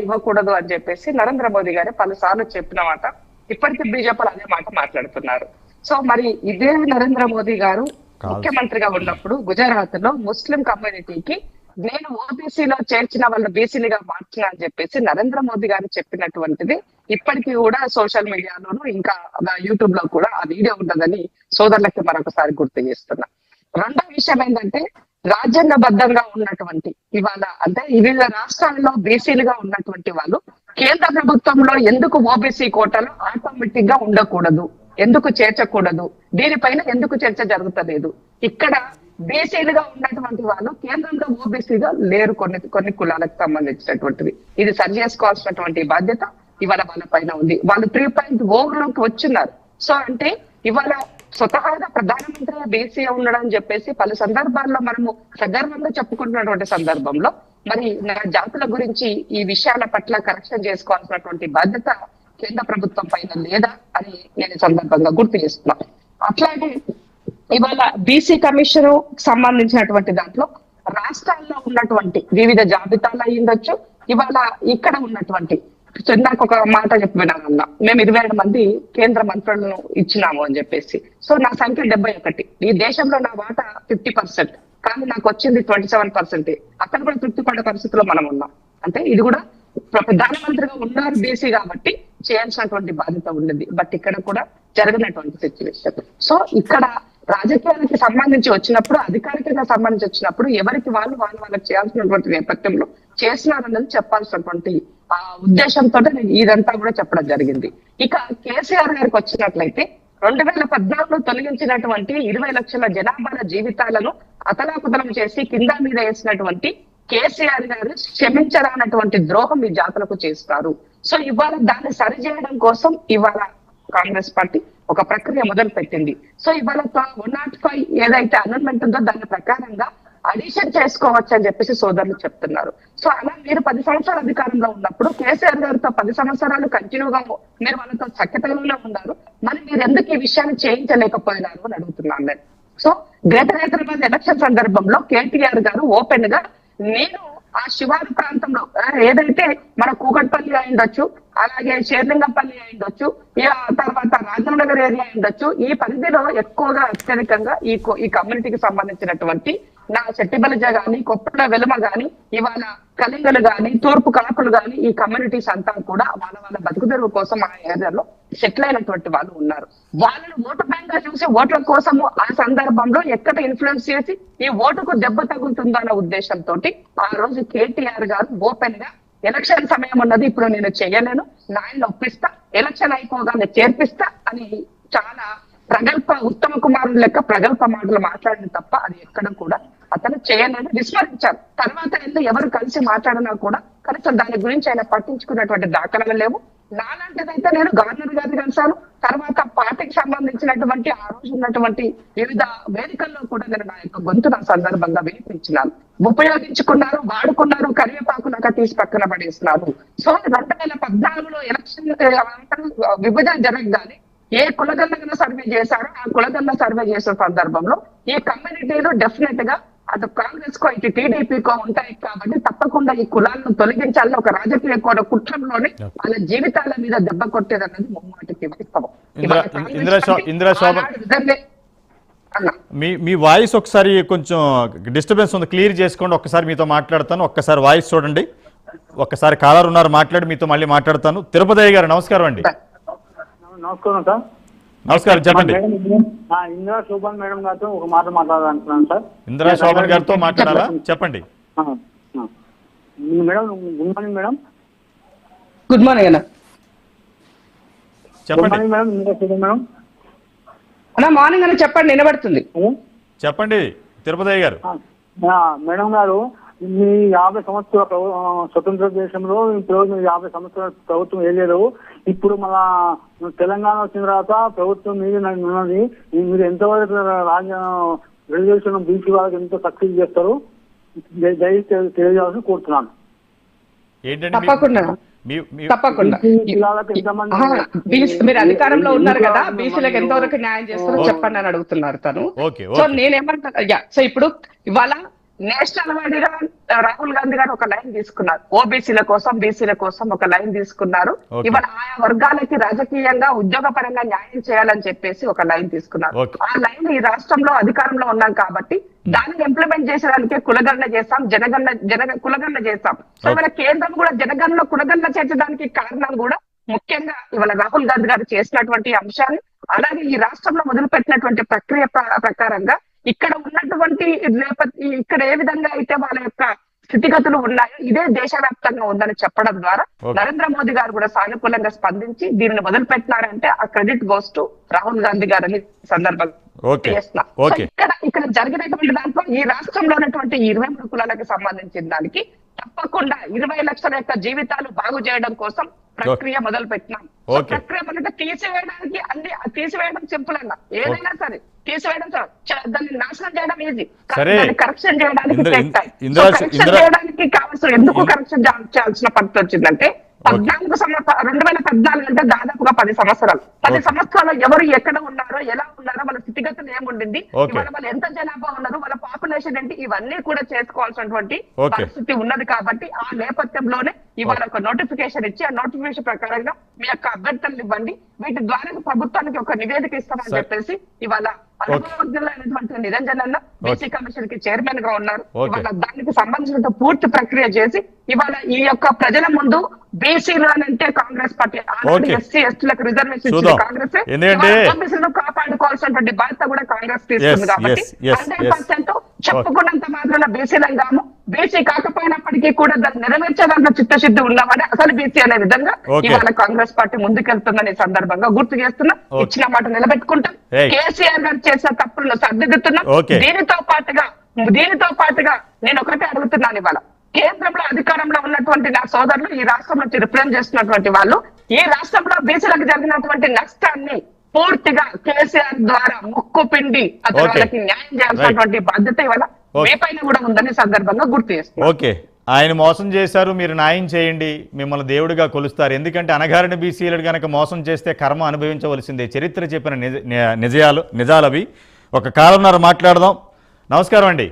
ఇవ్వకూడదు అని చెప్పేసి నరేంద్ర మోదీ గారు పలుసార్లు చెప్పిన మాట ఇప్పటికీ బీజేపీలు అదే మాట మాట్లాడుతున్నారు. సో మరి ఇదే నరేంద్ర మోదీ గారు ముఖ్యమంత్రిగా ఉన్నప్పుడు గుజరాత్ లో ముస్లిం కమ్యూనిటీకి నేను ఓబీసీలో చేర్చిన వాళ్ళ బీసీలుగా మార్చిన అని చెప్పేసి నరేంద్ర మోదీ గారు చెప్పినటువంటిది ఇప్పటికీ కూడా సోషల్ మీడియాలోను ఇంకా యూట్యూబ్ లో కూడా ఆ వీడియో ఉండదని సోదరులకి మరొకసారి గుర్తు చేస్తున్నా. రెండో విషయం ఏంటంటే రాజ్యాంగబద్ధంగా ఉన్నటువంటి ఇవాళ అంటే వివిధ రాష్ట్రాల్లో బీసీలుగా ఉన్నటువంటి వాళ్ళు కేంద్ర ప్రభుత్వంలో ఎందుకు ఓబీసీ కోటాలో ఆటోమేటిక్ గా ఉండకూడదు, ఎందుకు చేర్చకూడదు, దీనిపైన ఎందుకు చర్చ జరుగుతలేదు? ఇక్కడ బీసీలుగా ఉన్నటువంటి వాళ్ళు కేంద్రంలో ఓబీసీగా లేరు కొన్ని కులాలకు సంబంధించినటువంటిది. ఇది సరి చేసుకోవాల్సినటువంటి బాధ్యత ఇవాళ వాళ్ళ పైన ఉంది. వాళ్ళు 3.0లోకి వచ్చిన్నారు. సో అంటే ఇవాళ స్వతహాగా ప్రధానమంత్రి బీసీ ఉండడం అని చెప్పేసి పలు సందర్భాల్లో మనము సగర్వంగా చెప్పుకుంటున్నటువంటి సందర్భంలో మరి జాతుల గురించి ఈ విషయాల పట్ల కరెక్షన్ చేసుకోవాల్సినటువంటి బాధ్యత కేంద్ర ప్రభుత్వం పైన లేదా అని నేను సందర్భంగా గుర్తు చేస్తున్నాను. అట్లాగే ఇవాళ బీసీ కమిషన్ సంబంధించినటువంటి దాంట్లో రాష్ట్రాల్లో ఉన్నటువంటి వివిధ జాబితాలు అయ్యిండొచ్చు. ఇవాళ ఇక్కడ ఉన్నటువంటి నాకు ఒక మాట చెప్పినామన్నా, మేము 27 మంది కేంద్ర మంత్రులను ఇచ్చినాము అని చెప్పేసి. సో నా సంఖ్య 71. ఈ దేశంలో నా వాటా 50%, కానీ నాకు వచ్చింది 27%. అక్కడ కూడా తృప్తి పడే పరిస్థితిలో మనం ఉన్నాం. అంటే ఇది కూడా ప్రధానమంత్రిగా ఉన్నారు బీసీ కాబట్టి చేయాల్సినటువంటి బాధ్యత ఉండేది. బట్ ఇక్కడ కూడా జరిగినటువంటి సిచ్యువేషన్. సో ఇక్కడ రాజకీయాలకి సంబంధించి వచ్చినప్పుడు, అధికారికంగా సంబంధించి వచ్చినప్పుడు ఎవరికి వాళ్ళకి చేయాల్సినటువంటి నేపథ్యంలో చేసినారన్నది చెప్పాల్సినటువంటి ఆ ఉద్దేశంతో నేను ఇదంతా కూడా చెప్పడం జరిగింది. ఇక కేసీఆర్ గారికి వచ్చినట్లయితే 2014లో తొలగించినటువంటి 20 లక్షల జనాభాల జీవితాలను అతలాకుతలం చేసి కింద మీద వేసినటువంటి కేసీఆర్ గారు క్షమించరానటువంటి ద్రోహం ఈ జాతులకు చేస్తారు. సో ఇవాళ దాన్ని సరిచేయడం కోసం ఇవాళ కాంగ్రెస్ పార్టీ ఒక ప్రక్రియ మొదలు పెట్టింది. సో ఇవాళ 105 ఏదైతే అమెండ్మెంట్ ఉందో దాని ప్రకారంగా అడిషన్ చేసుకోవచ్చు అని చెప్పేసి సోదరులు చెప్తున్నారు. సో అలా మీరు 10 సంవత్సరాల అధికారంలో ఉన్నప్పుడు కేసీఆర్ గారితో 10 సంవత్సరాలు కంటిన్యూగా మీరు వాళ్ళతో సఖ్యతలోనే ఉన్నారు, మరి మీరు ఎందుకు ఈ విషయాన్ని చేయించలేకపోయినారు అని అడుగుతున్నాను నేను. సో గ్రేటర్ హైదరాబాద్ ఎలక్షన్ సందర్భంలో కేటీఆర్ గారు ఓపెన్ గా నేను ఆ శివారు ప్రాంతంలో ఏదైతే మన కూకట్పల్లి అయిండొచ్చు, అలాగే షేర్లింగంపల్లి అయిండొచ్చు, తర్వాత రాజనగర్ ఏరియా అయిండొచ్చు, ఈ పరిధిలో ఎక్కువగా అత్యధికంగా ఈ కమ్యూనిటీకి సంబంధించినటువంటి నా చెట్టిబలిజ గాని, కొప్పల వెలుమ గాని, ఇవాళ కలింగలు గాని, తూర్పు కాపులు గాని, ఈ కమ్యూనిటీస్ అంతా కూడా వాళ్ళ బతుకుదెరువు కోసం ఆ ఏరియాలో సెటిల్ అయినటువంటి వాళ్ళు ఉన్నారు. వాళ్ళని ఓటు బ్యాంక్ గా చూసి ఓట్ల కోసము ఆ సందర్భంలో ఎక్కడ ఇన్ఫ్లుయెన్స్ చేసి ఈ ఓటుకు దెబ్బ తగులుతుందో అన్న ఉద్దేశంతో ఆ రోజు కేటీఆర్ గారు ఓపెన్ గా ఎలక్షన్ సమయం ఉన్నది, ఇప్పుడు నేను చెయ్యలేను, నాయన ఒప్పిస్తా, ఎలక్షన్ అయిపోగానే చేర్పిస్తా అని చాలా ఉత్తమ కుమారుడు లెక్క ప్రగల్భ మాటలు మాట్లాడిన తప్ప అది ఎక్కడ కూడా అతను చేయలేని విస్మరించారు. తర్వాత ఎవరు కలిసి మాట్లాడినా కూడా కనీసం దాని గురించి ఆయన పట్టించుకున్నటువంటి దాఖలాలు లేవు. నాలాంటిదైతే నేను గవర్నర్ గారిని కలిశాను, తర్వాత పార్టీకి సంబంధించినటువంటి ఆ రోజు ఉన్నటువంటి వివిధ వేదికల్లో కూడా నేను నా యొక్క గొంతు నా సందర్భంగా వినిపించినాను. ఉపయోగించుకున్నారు, వాడుకున్నారు, కరివేపాకులాగా తీసి పక్కన పడేస్తున్నారు. సో 2014లో ఎలక్షన్ విభజన జరగగానే ఏ కులగల్ల సర్వే చేశారో ఆ కులగల్ల సర్వే చేసిన సందర్భంలో ఈ కమ్యూనిటీలు డెఫినెట్ గా అటు కాంగ్రెస్ కో ఇటు టీడీపీకో ఉంటాయి కాబట్టి తప్పకుండా ఈ కులాలను తొలగించాలని ఒక రాజకీయ కుట్రంలోనే వాళ్ళ జీవితాల మీద దెబ్బ కొట్టేదన్నది ముమ్మాటికి వాస్తవం. మీ వాయిస్ ఒకసారి కొంచెం డిస్టర్బెన్స్ ఉంది, క్లియర్ చేసుకోండి. ఒక్కసారి మీతో మాట్లాడతాను, ఒక్కసారి వాయిస్ చూడండి. ఒక్కసారి కాలర్ ఉన్నారు, మాట్లాడి మీతో మళ్ళీ మాట్లాడతాను. తిరుపతి గారు నమస్కారం అండి. నమస్కారం సార్. నమస్కారం, చెప్పండి. ఇందిరా శోభన్ మేడం గారితో ఒక మాట మాట్లాడాలనుకున్నాను సార్. ఇందిరా శోభన్ గారితో మాట్లాడాలా? చెప్పండి madam. Good morning madam. Good morning అన్న. చెప్పండి మేడం. ఇందిరా శోభన్ మేడం. అన్న మార్నింగ్ అని చెప్పండి, వినబడుతుంది. చెప్పండి తిరుపతి గారు. మేడం గారు, మీ 50 సంవత్సరాల స్వతంత్ర దేశంలో ఇప్పుడు 50 సంవత్సరాల ప్రభుత్వం వేయలేదు. ఇప్పుడు మన తెలంగాణ వచ్చిన తర్వాత ప్రభుత్వం మీద ఉన్నది. మీరు ఎంతవరకు రిజర్వేషన్ బీసీ వాళ్ళకి ఎంత సక్సెస్ చేస్తారు దయచేసి తెలియజేయాలని కోరుతున్నాను. తప్పకుండా మీరు అధికారంలో ఉన్నారు కదా, బీసీలకు ఎంతవరకు న్యాయం చేస్తారో చెప్పండి అని అడుగుతున్నారు తను. సో నేనేమంటా, సో ఇప్పుడు ఇవాళ నేషనల్ వైడ్గా రాహుల్ గాంధీ గారు ఒక లైన్ తీసుకున్నారు, ఓబీసీల కోసం బీసీల కోసం ఒక లైన్ తీసుకున్నారు. ఇవాళ ఆయా వర్గాలకి రాజకీయంగా ఉద్యోగ పరంగా న్యాయం చేయాలని చెప్పేసి ఒక లైన్ తీసుకున్నారు. ఆ లైన్ ఈ రాష్ట్రంలో అధికారంలో ఉన్నాం కాబట్టి దాన్ని ఇంప్లిమెంట్ చేసేదానికే కులగణన చేస్తాం, కులగణన చేస్తాం. సో ఇవాళ కేంద్రం కూడా జనగణన కులగణన చేసేదానికి కారణం కూడా ముఖ్యంగా ఇవాళ రాహుల్ గాంధీ గారు చేసినటువంటి అంశాన్ని, అలాగే ఈ రాష్ట్రంలో మొదలుపెట్టినటువంటి ప్రక్రియ ప్రకారంగా ఇక్కడ ఉన్నటువంటి ఇక్కడ ఏ విధంగా అయితే వాళ్ళ యొక్క స్థితిగతులు ఉన్నాయో ఇదే దేశవ్యాప్తంగా ఉందని చెప్పడం ద్వారా నరేంద్ర మోదీ గారు కూడా సానుకూలంగా స్పందించి దీనిని మొదలుపెట్టినారంటే ఆ credit goes to Rahul Gandhi గారిని సందర్భంగా చేస్తున్నా. ఇక్కడ జరిగినటువంటి దాంట్లో ఈ రాష్ట్రంలో ఉన్నటువంటి 23 కులాలకు సంబంధించిన దానికి తప్పకుండా 20 లక్షల యొక్క జీవితాలు బాగు చేయడం కోసం ప్రక్రియ మొదలు పెట్టినాం. ప్రక్రియ మొదట తీసివేయడానికి తీసివేయడం సింపుల్ అన్న, ఏదైనా సరే తీసివేయడం దాన్ని నాశనం చేయడం ఈజీ, కరెక్షన్ చేయడానికి కరెక్షన్ చేయడానికి కావాల్సిన ఎందుకు కరెక్షన్ చేయాల్సిన పరిస్థితి వచ్చిందంటే 2014 అంటే దాదాపుగా 10 సంవత్సరాలు. 10 సంవత్సరాలు ఎవరు ఎక్కడ ఉన్నారో ఎలా ఉన్నారో వాళ్ళ స్థితిగతులు ఏముండింది, ఇవాళ వాళ్ళు ఎంత జనాభా ఉన్నారు, వాళ్ళ పాపులేషన్ ఏంటి, ఇవన్నీ కూడా చేసుకోవాల్సినటువంటి పరిస్థితి ఉన్నది. కాబట్టి ఆ నేపథ్యంలోనే ఇవాళ ఒక నోటిఫికేషన్ ఇచ్చి ఆ నోటిఫికేషన్ ప్రకారంగా మీ యొక్క అభ్యర్థులను ఇవ్వండి, వీటి ద్వారా ప్రభుత్వానికి ఒక నివేదిక ఇస్తామని చెప్పేసి ఇవాళ అనుభవజ్ఞులైనటువంటి నిరంజన్ అన్న బీసీ కమిషన్ కి చైర్మన్ గా ఉన్నారు. ఇవాళ దానికి సంబంధించిన పూర్తి ప్రక్రియ చేసి ఇవాళ ఈ యొక్క ప్రజల ముందు బీసీలు అని అంటే కాంగ్రెస్ పార్టీ, ఎస్సీ ఎస్టీలకు రిజర్వేషన్ ఇచ్చిన కాంగ్రెస్, ఓబీసీలను కాపాడుకోవాల్సినటువంటి బాధ్యత కూడా కాంగ్రెస్ తీసుకుంది. కాబట్టి 100% చెప్పుకున్నంత మాత్రం బీసీలంగాము, బీసీ కాకపోయినప్పటికీ కూడా దాన్ని నెరవేర్చేదాంట్లో చిత్తశుద్ధి ఉన్నామని అసలు బీసీ అనే విధంగా ఇవాళ కాంగ్రెస్ పార్టీ ముందుకెళ్తుందని సందర్భంగా గుర్తు చేస్తున్నా. ఇచ్చిన మాట నిలబెట్టుకుంటాం, కేసీఆర్ గారు చేసిన తప్పులను సర్దిద్దుతున్నాం. దీనితో పాటుగా నేను ఒకటే అడుగుతున్నాను, ఇవాళ కేంద్రంలో అధికారంలో ఉన్నటువంటి నా సోదరులు ఈ రాష్ట్రం నుంచి రిప్రజెంట్ చేస్తున్నటువంటి వాళ్ళు ఈ రాష్ట్రంలో బీసీలకు జరిగినటువంటి నష్టాన్ని పూర్తిగా కేసీఆర్ ద్వారా ముక్కు పిండి అతను వాళ్ళకి న్యాయం చేయాల్సినటువంటి బాధ్యత ఇవాళ మీ పైన కూడా ఉందని సందర్భంగా గుర్తు చేస్తున్నారు. ఓకే, ఆయన మోసం చేశారు, మీరు న్యాయం చేయండి, మిమ్మల్ని దేవుడిగా కొలుస్తారు. ఎందుకంటే అనగారిన బీసీలు కనుక మోసం చేస్తే కర్మ అనుభవించవలసిందే. చరిత్ర చెప్పిన నిజాలవి. ఒక కాలంన్నర మాట్లాడదాం. నమస్కారం అండి.